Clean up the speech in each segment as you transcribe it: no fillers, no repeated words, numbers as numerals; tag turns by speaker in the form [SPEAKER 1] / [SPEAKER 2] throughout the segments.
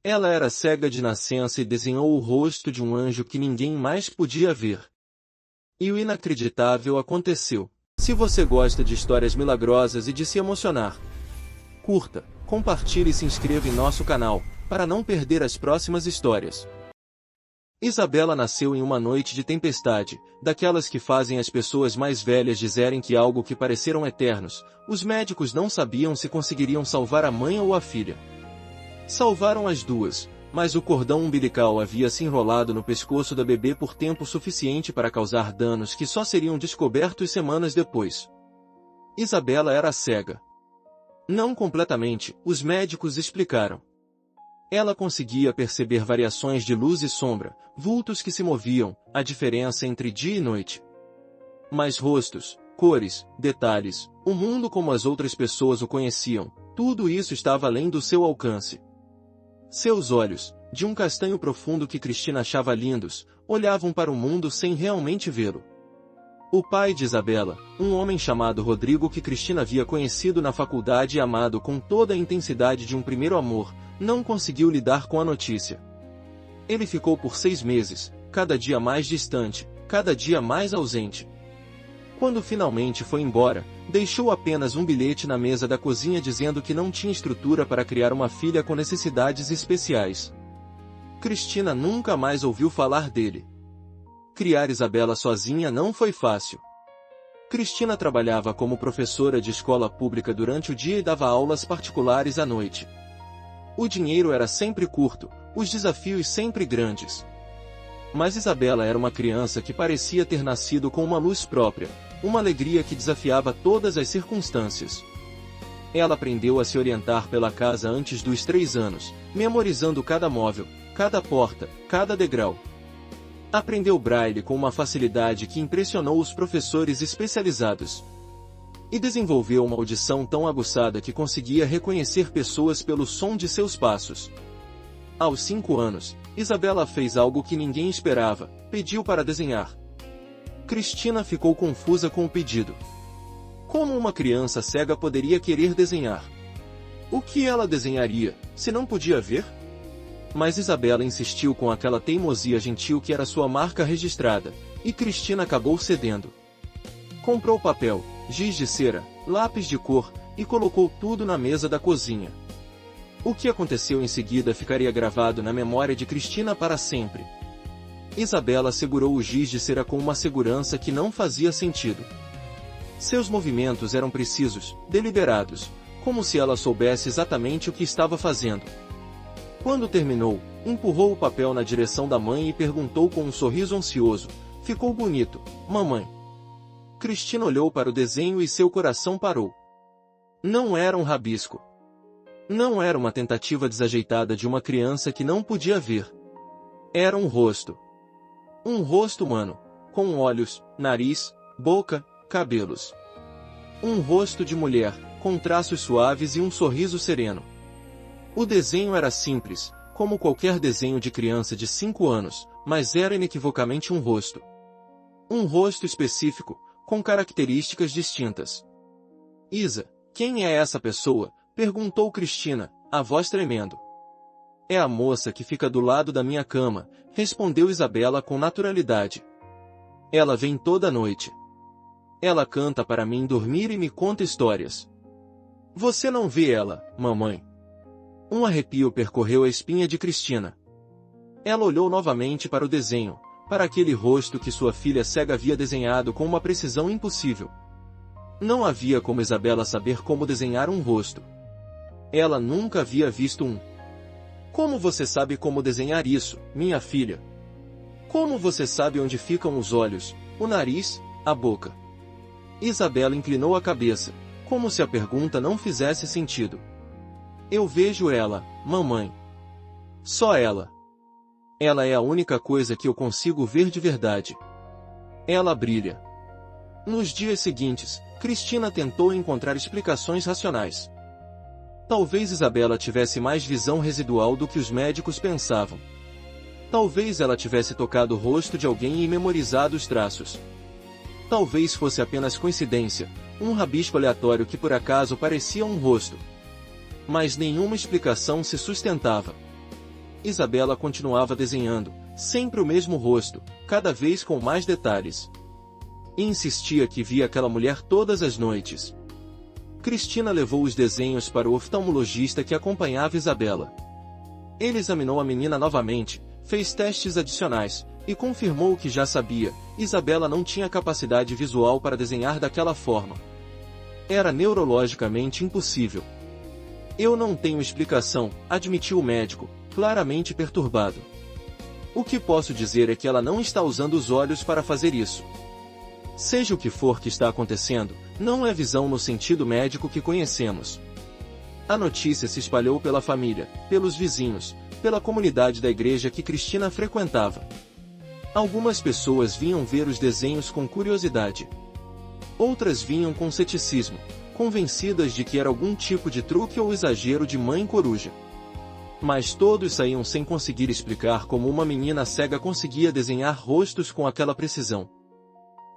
[SPEAKER 1] Ela era cega de nascença e desenhou o rosto de um anjo que ninguém mais podia ver. E o inacreditável aconteceu. Se você gosta de histórias milagrosas e de se emocionar, curta, compartilhe e se inscreva em nosso canal, para não perder as próximas histórias. Isabela nasceu em uma noite de tempestade, daquelas que fazem as pessoas mais velhas dizerem que algo que pareceram eternos. Os médicos não sabiam se conseguiriam salvar a mãe ou a filha. Salvaram as duas, mas o cordão umbilical havia se enrolado no pescoço da bebê por tempo suficiente para causar danos que só seriam descobertos semanas depois. Isabela era cega. Não completamente, os médicos explicaram. Ela conseguia perceber variações de luz e sombra, vultos que se moviam, a diferença entre dia e noite. Mas rostos, cores, detalhes, o mundo como as outras pessoas o conheciam, tudo isso estava além do seu alcance. Seus olhos, de um castanho profundo que Cristina achava lindos, olhavam para o mundo sem realmente vê-lo. O pai de Isabela, um homem chamado Rodrigo que Cristina havia conhecido na faculdade e amado com toda a intensidade de um primeiro amor, não conseguiu lidar com a notícia. Ele ficou por 6 meses, cada dia mais distante, cada dia mais ausente. Quando finalmente foi embora, deixou apenas um bilhete na mesa da cozinha dizendo que não tinha estrutura para criar uma filha com necessidades especiais. Cristina nunca mais ouviu falar dele. Criar Isabela sozinha não foi fácil. Cristina trabalhava como professora de escola pública durante o dia e dava aulas particulares à noite. O dinheiro era sempre curto, os desafios sempre grandes. Mas Isabela era uma criança que parecia ter nascido com uma luz própria, uma alegria que desafiava todas as circunstâncias. Ela aprendeu a se orientar pela casa antes dos 3 anos, memorizando cada móvel, cada porta, cada degrau. Aprendeu braille com uma facilidade que impressionou os professores especializados. E desenvolveu uma audição tão aguçada que conseguia reconhecer pessoas pelo som de seus passos. Aos 5 anos, Isabela fez algo que ninguém esperava, pediu para desenhar. Cristina ficou confusa com o pedido. Como uma criança cega poderia querer desenhar? O que ela desenharia, se não podia ver? Mas Isabela insistiu com aquela teimosia gentil que era sua marca registrada, e Cristina acabou cedendo. Comprou papel, giz de cera, lápis de cor, e colocou tudo na mesa da cozinha. O que aconteceu em seguida ficaria gravado na memória de Cristina para sempre. Isabela segurou o giz de cera com uma segurança que não fazia sentido. Seus movimentos eram precisos, deliberados, como se ela soubesse exatamente o que estava fazendo. Quando terminou, empurrou o papel na direção da mãe e perguntou com um sorriso ansioso: "Ficou bonito, mamãe?" Cristina olhou para o desenho e seu coração parou. Não era um rabisco. Não era uma tentativa desajeitada de uma criança que não podia ver. Era um rosto. Um rosto humano, com olhos, nariz, boca, cabelos. Um rosto de mulher, com traços suaves e um sorriso sereno. O desenho era simples, como qualquer desenho de criança de 5 anos, mas era inequivocamente um rosto. Um rosto específico, com características distintas. "Isa, quem é essa pessoa?" perguntou Cristina, a voz tremendo. "É a moça que fica do lado da minha cama", respondeu Isabela com naturalidade. "Ela vem toda noite. Ela canta para mim dormir e me conta histórias." "Você não vê ela, mamãe?" Um arrepio percorreu a espinha de Cristina. Ela olhou novamente para o desenho, para aquele rosto que sua filha cega havia desenhado com uma precisão impossível. Não havia como Isabela saber como desenhar um rosto. Ela nunca havia visto um. "Como você sabe como desenhar isso, minha filha? Como você sabe onde ficam os olhos, o nariz, a boca?" Isabela inclinou a cabeça, como se a pergunta não fizesse sentido. "Eu vejo ela, mamãe. Só ela. Ela é a única coisa que eu consigo ver de verdade. Ela brilha." Nos dias seguintes, Cristina tentou encontrar explicações racionais. Talvez Isabela tivesse mais visão residual do que os médicos pensavam. Talvez ela tivesse tocado o rosto de alguém e memorizado os traços. Talvez fosse apenas coincidência, um rabisco aleatório que por acaso parecia um rosto. Mas nenhuma explicação se sustentava. Isabela continuava desenhando, sempre o mesmo rosto, cada vez com mais detalhes. E insistia que via aquela mulher todas as noites. Cristina levou os desenhos para o oftalmologista que acompanhava Isabela. Ele examinou a menina novamente, fez testes adicionais, e confirmou o que já sabia: Isabela não tinha capacidade visual para desenhar daquela forma. Era neurologicamente impossível. Eu não tenho explicação, admitiu o médico, claramente perturbado. O que posso dizer é que ela não está usando os olhos para fazer isso. Seja o que for que está acontecendo, não é visão no sentido médico que conhecemos. A notícia se espalhou pela família, pelos vizinhos, pela comunidade da igreja que Cristina frequentava. Algumas pessoas vinham ver os desenhos com curiosidade. Outras vinham com ceticismo, convencidas de que era algum tipo de truque ou exagero de mãe coruja. Mas todos saíam sem conseguir explicar como uma menina cega conseguia desenhar rostos com aquela precisão.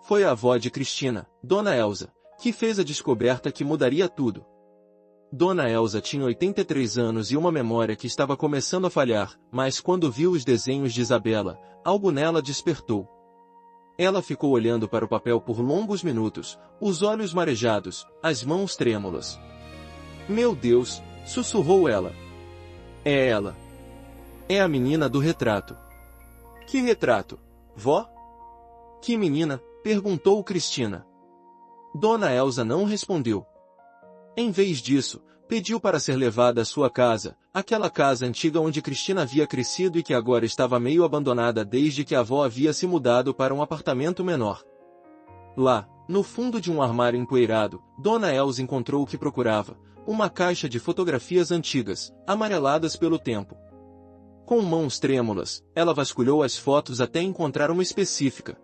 [SPEAKER 1] Foi a avó de Cristina, Dona Elza, que fez a descoberta que mudaria tudo. Dona Elza tinha 83 anos e uma memória que estava começando a falhar, mas quando viu os desenhos de Isabela, algo nela despertou. Ela ficou olhando para o papel por longos minutos, os olhos marejados, as mãos trêmulas. Meu Deus, sussurrou ela. É ela. É a menina do retrato. Que retrato, vó? Que menina? Perguntou Cristina. Dona Elza não respondeu. Em vez disso, pediu para ser levada à sua casa, aquela casa antiga onde Cristina havia crescido e que agora estava meio abandonada desde que a avó havia se mudado para um apartamento menor. Lá, no fundo de um armário empoeirado, Dona Elza encontrou o que procurava, uma caixa de fotografias antigas, amareladas pelo tempo. Com mãos trêmulas, ela vasculhou as fotos até encontrar uma específica.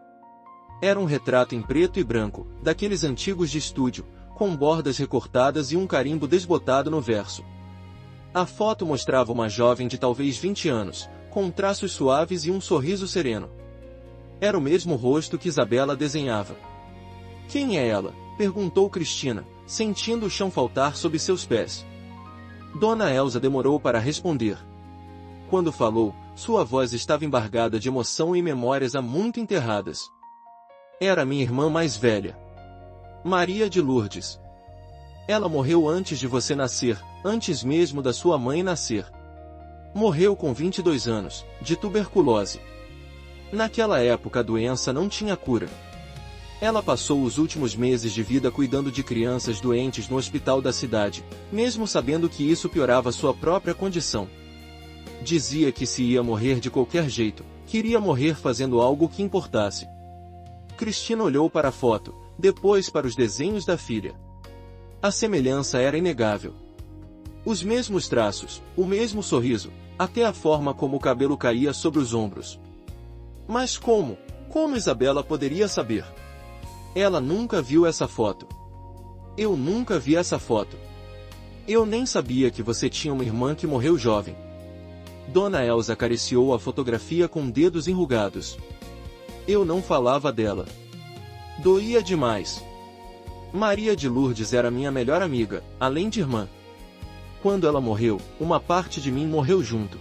[SPEAKER 1] Era um retrato em preto e branco, daqueles antigos de estúdio, com bordas recortadas e um carimbo desbotado no verso. A foto mostrava uma jovem de talvez 20 anos, com traços suaves e um sorriso sereno. Era o mesmo rosto que Isabela desenhava. Quem é ela? Perguntou Cristina, sentindo o chão faltar sob seus pés. Dona Elza demorou para responder. Quando falou, sua voz estava embargada de emoção e memórias há muito enterradas. Era minha irmã mais velha. Maria de Lourdes. Ela morreu antes de você nascer, antes mesmo da sua mãe nascer. Morreu com 22 anos, de tuberculose. Naquela época a doença não tinha cura. Ela passou os últimos meses de vida cuidando de crianças doentes no hospital da cidade, mesmo sabendo que isso piorava sua própria condição. Dizia que se ia morrer de qualquer jeito, queria morrer fazendo algo que importasse. Cristina olhou para a foto, depois para os desenhos da filha. A semelhança era inegável. Os mesmos traços, o mesmo sorriso, até a forma como o cabelo caía sobre os ombros. Mas como? Como Isabela poderia saber? Ela nunca viu essa foto. Eu nunca vi essa foto. Eu nem sabia que você tinha uma irmã que morreu jovem. Dona Elza acariciou a fotografia com dedos enrugados. Eu não falava dela. Doía demais. Maria de Lourdes era minha melhor amiga, além de irmã. Quando ela morreu, uma parte de mim morreu junto.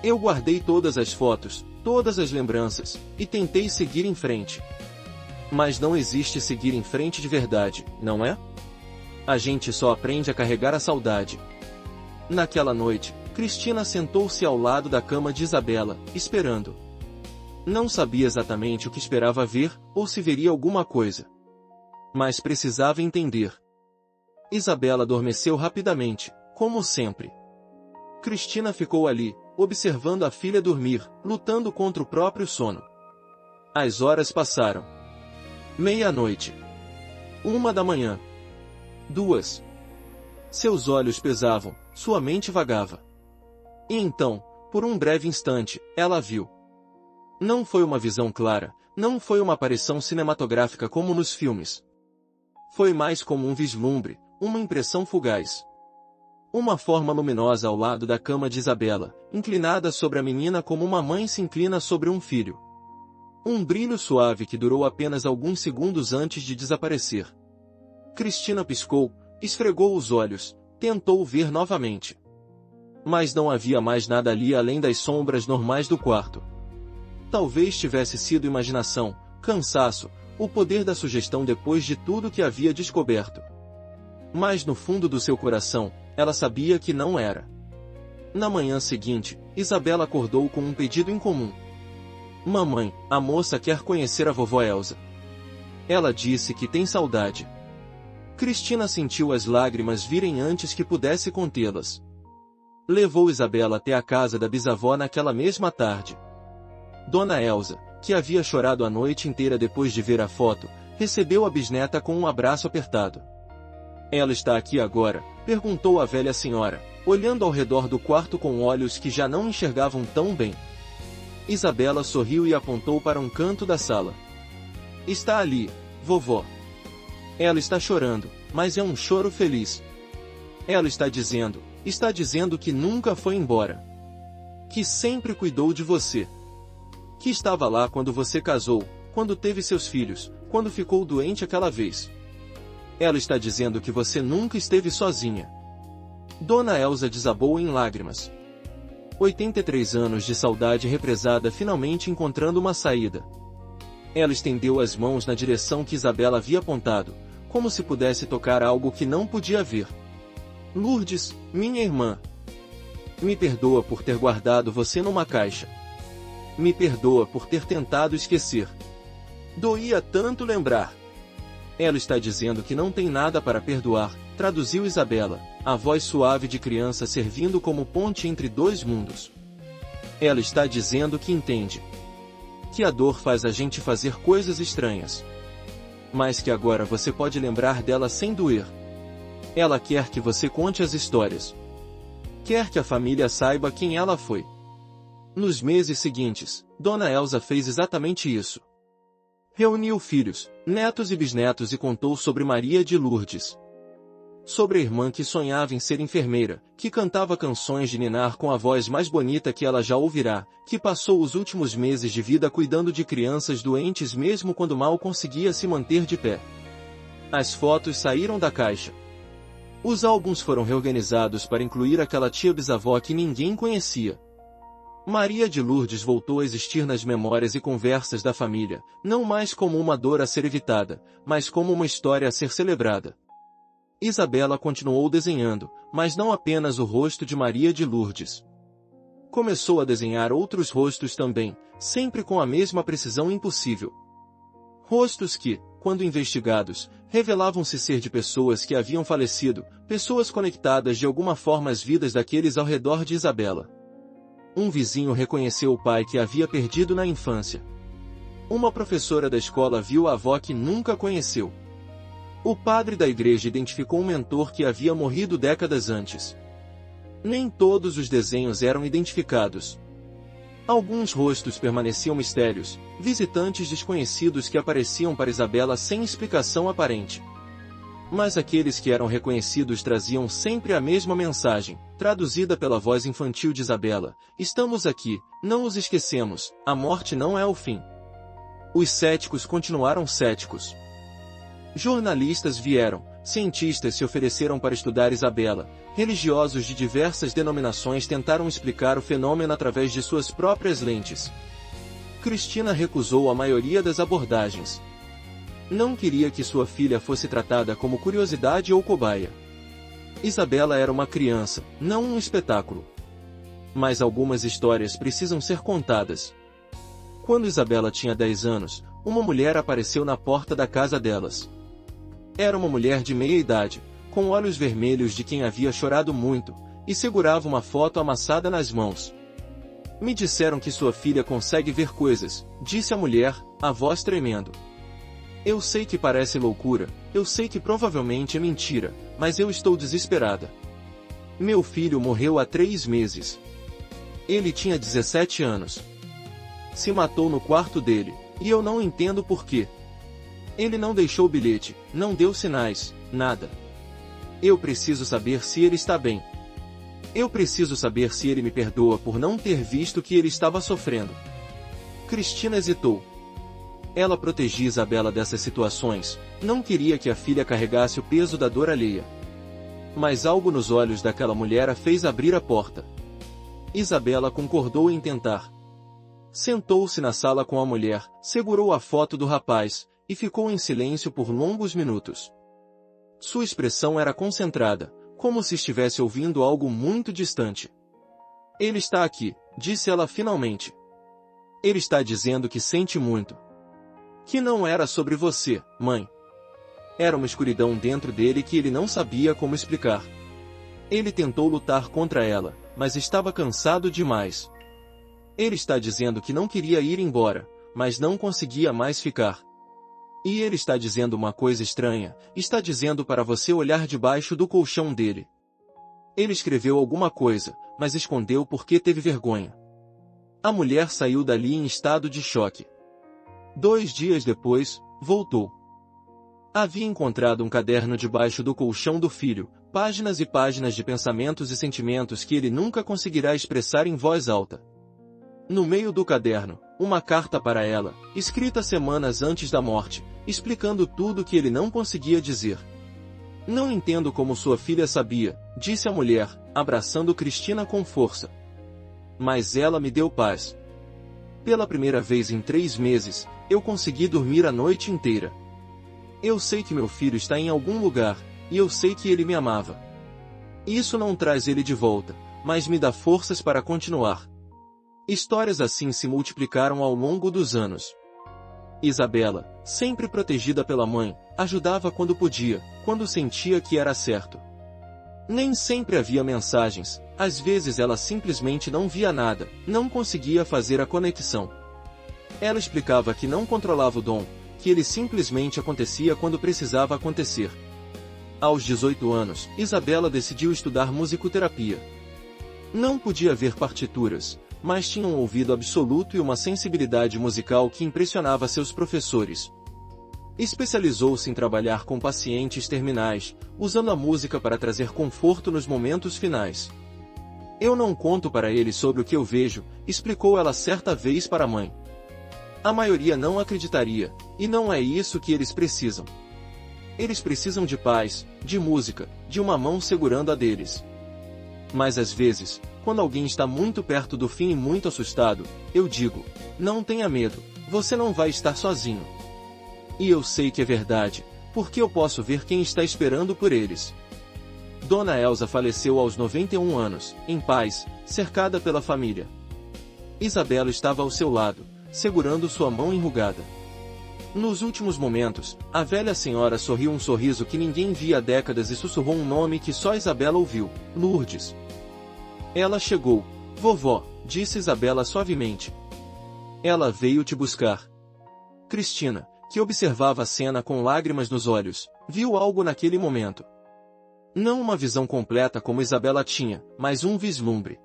[SPEAKER 1] Eu guardei todas as fotos, todas as lembranças, e tentei seguir em frente. Mas não existe seguir em frente de verdade, não é? A gente só aprende a carregar a saudade. Naquela noite, Cristina sentou-se ao lado da cama de Isabela, esperando. Não sabia exatamente o que esperava ver, ou se veria alguma coisa. Mas precisava entender. Isabela adormeceu rapidamente, como sempre. Cristina ficou ali, observando a filha dormir, lutando contra o próprio sono. As horas passaram. 00:30. 1 da manhã. 2. Seus olhos pesavam, sua mente vagava. E então, por um breve instante, ela viu. Não foi uma visão clara, não foi uma aparição cinematográfica como nos filmes. Foi mais como um vislumbre, uma impressão fugaz. Uma forma luminosa ao lado da cama de Isabela, inclinada sobre a menina como uma mãe se inclina sobre um filho. Um brilho suave que durou apenas alguns segundos antes de desaparecer. Cristina piscou, esfregou os olhos, tentou ver novamente. Mas não havia mais nada ali além das sombras normais do quarto. Talvez tivesse sido imaginação, cansaço, o poder da sugestão depois de tudo que havia descoberto. Mas no fundo do seu coração, ela sabia que não era. Na manhã seguinte, Isabela acordou com um pedido incomum. Mamãe, a moça quer conhecer a vovó Elsa. Ela disse que tem saudade. Cristina sentiu as lágrimas virem antes que pudesse contê-las. Levou Isabela até a casa da bisavó naquela mesma tarde. Dona Elsa, que havia chorado a noite inteira depois de ver a foto, recebeu a bisneta com um abraço apertado. Ela está aqui agora? Perguntou a velha senhora, olhando ao redor do quarto com olhos que já não enxergavam tão bem. Isabela sorriu e apontou para um canto da sala. Está ali, vovó. Ela está chorando, mas é um choro feliz. Ela está dizendo que nunca foi embora. Que sempre cuidou de você. Que estava lá quando você casou, quando teve seus filhos, quando ficou doente aquela vez. Ela está dizendo que você nunca esteve sozinha. Dona Elsa desabou em lágrimas. 83 anos de saudade represada finalmente encontrando uma saída. Ela estendeu as mãos na direção que Isabela havia apontado, como se pudesse tocar algo que não podia ver. Lourdes, minha irmã. Me perdoa por ter guardado você numa caixa. Me perdoa por ter tentado esquecer. Doía tanto lembrar. Ela está dizendo que não tem nada para perdoar, traduziu Isabela, a voz suave de criança servindo como ponte entre dois mundos. Ela está dizendo que entende. Que a dor faz a gente fazer coisas estranhas. Mas que agora você pode lembrar dela sem doer. Ela quer que você conte as histórias. Quer que a família saiba quem ela foi. Nos meses seguintes, Dona Elsa fez exatamente isso. Reuniu filhos, netos e bisnetos e contou sobre Maria de Lourdes. Sobre a irmã que sonhava em ser enfermeira, que cantava canções de ninar com a voz mais bonita que ela já ouvirá, que passou os últimos meses de vida cuidando de crianças doentes mesmo quando mal conseguia se manter de pé. As fotos saíram da caixa. Os álbuns foram reorganizados para incluir aquela tia bisavó que ninguém conhecia. Maria de Lourdes voltou a existir nas memórias e conversas da família, não mais como uma dor a ser evitada, mas como uma história a ser celebrada. Isabela continuou desenhando, mas não apenas o rosto de Maria de Lourdes. Começou a desenhar outros rostos também, sempre com a mesma precisão impossível. Rostos que, quando investigados, revelavam-se ser de pessoas que haviam falecido, pessoas conectadas de alguma forma às vidas daqueles ao redor de Isabela. Um vizinho reconheceu o pai que havia perdido na infância. Uma professora da escola viu a avó que nunca conheceu. O padre da igreja identificou um mentor que havia morrido décadas antes. Nem todos os desenhos eram identificados. Alguns rostos permaneciam mistérios, visitantes desconhecidos que apareciam para Isabela sem explicação aparente. Mas aqueles que eram reconhecidos traziam sempre a mesma mensagem, traduzida pela voz infantil de Isabela: estamos aqui, não os esquecemos, a morte não é o fim. Os céticos continuaram céticos. Jornalistas vieram, cientistas se ofereceram para estudar Isabela, religiosos de diversas denominações tentaram explicar o fenômeno através de suas próprias lentes. Cristina recusou a maioria das abordagens. Não queria que sua filha fosse tratada como curiosidade ou cobaia. Isabela era uma criança, não um espetáculo. Mas algumas histórias precisam ser contadas. Quando Isabela tinha 10 anos, uma mulher apareceu na porta da casa delas. Era uma mulher de meia idade, com olhos vermelhos de quem havia chorado muito, e segurava uma foto amassada nas mãos. Me disseram que sua filha consegue ver coisas, disse a mulher, a voz tremendo. Eu sei que parece loucura, eu sei que provavelmente é mentira, mas eu estou desesperada. Meu filho morreu há 3 meses. Ele tinha 17 anos. Se matou no quarto dele, e eu não entendo por quê. Ele não deixou bilhete, não deu sinais, nada. Eu preciso saber se ele está bem. Eu preciso saber se ele me perdoa por não ter visto que ele estava sofrendo. Cristina hesitou. Ela protegia Isabela dessas situações, não queria que a filha carregasse o peso da dor alheia. Mas algo nos olhos daquela mulher a fez abrir a porta. Isabela concordou em tentar. Sentou-se na sala com a mulher, segurou a foto do rapaz, e ficou em silêncio por longos minutos. Sua expressão era concentrada, como se estivesse ouvindo algo muito distante. Ele está aqui, disse ela finalmente. Ele está dizendo que sente muito. Que não era sobre você, mãe. Era uma escuridão dentro dele que ele não sabia como explicar. Ele tentou lutar contra ela, mas estava cansado demais. Ele está dizendo que não queria ir embora, mas não conseguia mais ficar. E ele está dizendo uma coisa estranha, está dizendo para você olhar debaixo do colchão dele. Ele escreveu alguma coisa, mas escondeu porque teve vergonha. A mulher saiu dali em estado de choque. 2 dias depois, voltou. Havia encontrado um caderno debaixo do colchão do filho, páginas e páginas de pensamentos e sentimentos que ele nunca conseguirá expressar em voz alta. No meio do caderno, uma carta para ela, escrita semanas antes da morte, explicando tudo que ele não conseguia dizer. Não entendo como sua filha sabia, disse a mulher, abraçando Cristina com força. Mas ela me deu paz. Pela primeira vez em 3 meses, eu consegui dormir a noite inteira. Eu sei que meu filho está em algum lugar, e eu sei que ele me amava. Isso não traz ele de volta, mas me dá forças para continuar. Histórias assim se multiplicaram ao longo dos anos. Isabela, sempre protegida pela mãe, ajudava quando podia, quando sentia que era certo. Nem sempre havia mensagens, às vezes ela simplesmente não via nada, não conseguia fazer a conexão. Ela explicava que não controlava o dom, que ele simplesmente acontecia quando precisava acontecer. Aos 18 anos, Isabela decidiu estudar musicoterapia. Não podia ver partituras, mas tinha um ouvido absoluto e uma sensibilidade musical que impressionava seus professores. Especializou-se em trabalhar com pacientes terminais, usando a música para trazer conforto nos momentos finais. Eu não conto para eles sobre o que eu vejo, explicou ela certa vez para a mãe. A maioria não acreditaria, e não é isso que eles precisam. Eles precisam de paz, de música, de uma mão segurando a deles. Mas às vezes, quando alguém está muito perto do fim e muito assustado, eu digo, não tenha medo, você não vai estar sozinho. E eu sei que é verdade, porque eu posso ver quem está esperando por eles. Dona Elsa faleceu aos 91 anos, em paz, cercada pela família. Isabela estava ao seu lado, segurando sua mão enrugada. Nos últimos momentos, a velha senhora sorriu um sorriso que ninguém via há décadas e sussurrou um nome que só Isabela ouviu, Lourdes. Ela chegou. Vovó, disse Isabela suavemente. Ela veio te buscar. Cristina, que observava a cena com lágrimas nos olhos, viu algo naquele momento. Não uma visão completa como Isabela tinha, mas um vislumbre.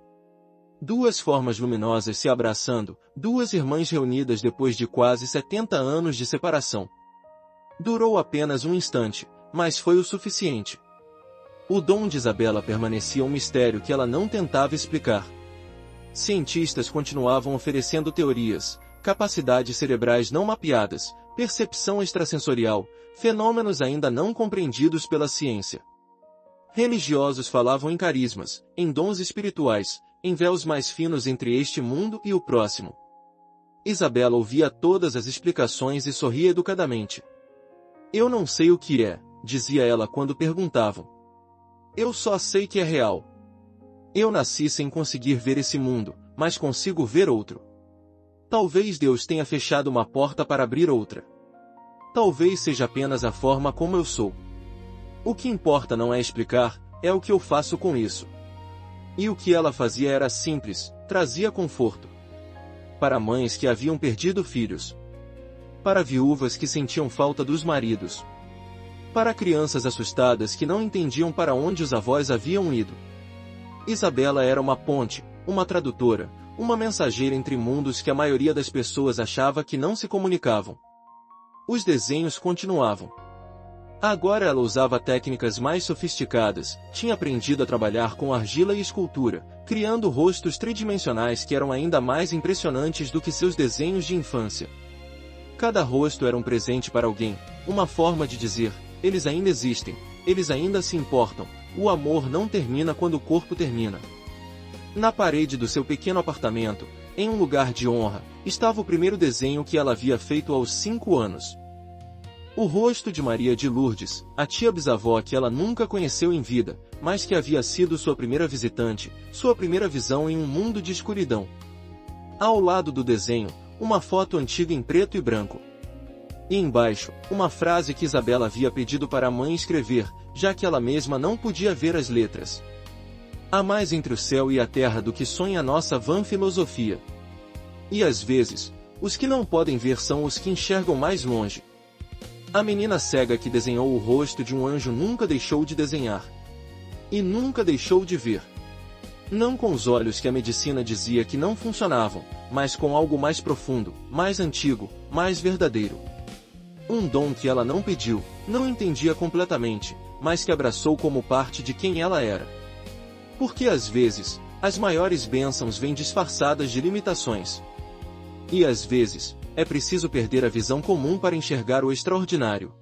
[SPEAKER 1] 2 formas luminosas se abraçando, 2 irmãs reunidas depois de quase 70 anos de separação. Durou apenas um instante, mas foi o suficiente. O dom de Isabela permanecia um mistério que ela não tentava explicar. Cientistas continuavam oferecendo teorias, capacidades cerebrais não mapeadas, percepção extrasensorial, fenômenos ainda não compreendidos pela ciência. Religiosos falavam em carismas, em dons espirituais, em véus mais finos entre este mundo e o próximo. Isabela ouvia todas as explicações e sorria educadamente. Eu não sei o que é, dizia ela quando perguntavam. Eu só sei que é real. Eu nasci sem conseguir ver esse mundo, mas consigo ver outro. Talvez Deus tenha fechado uma porta para abrir outra. Talvez seja apenas a forma como eu sou. O que importa não é explicar, é o que eu faço com isso. E o que ela fazia era simples, trazia conforto. Para mães que haviam perdido filhos. Para viúvas que sentiam falta dos maridos. Para crianças assustadas que não entendiam para onde os avós haviam ido. Isabela era uma ponte, uma tradutora, uma mensageira entre mundos que a maioria das pessoas achava que não se comunicavam. Os desenhos continuavam. Agora ela usava técnicas mais sofisticadas, tinha aprendido a trabalhar com argila e escultura, criando rostos tridimensionais que eram ainda mais impressionantes do que seus desenhos de infância. Cada rosto era um presente para alguém, uma forma de dizer, eles ainda existem, eles ainda se importam, o amor não termina quando o corpo termina. Na parede do seu pequeno apartamento, em um lugar de honra, estava o primeiro desenho que ela havia feito aos 5 anos. O rosto de Maria de Lourdes, a tia-bisavó que ela nunca conheceu em vida, mas que havia sido sua primeira visitante, sua primeira visão em um mundo de escuridão. Ao lado do desenho, uma foto antiga em preto e branco. E embaixo, uma frase que Isabela havia pedido para a mãe escrever, já que ela mesma não podia ver as letras. Há mais entre o céu e a terra do que sonha a nossa vã filosofia. E às vezes, os que não podem ver são os que enxergam mais longe. A menina cega que desenhou o rosto de um anjo nunca deixou de desenhar. E nunca deixou de ver. Não com os olhos que a medicina dizia que não funcionavam, mas com algo mais profundo, mais antigo, mais verdadeiro. Um dom que ela não pediu, não entendia completamente, mas que abraçou como parte de quem ela era. Porque às vezes, as maiores bênçãos vêm disfarçadas de limitações. E às vezes, é preciso perder a visão comum para enxergar o extraordinário.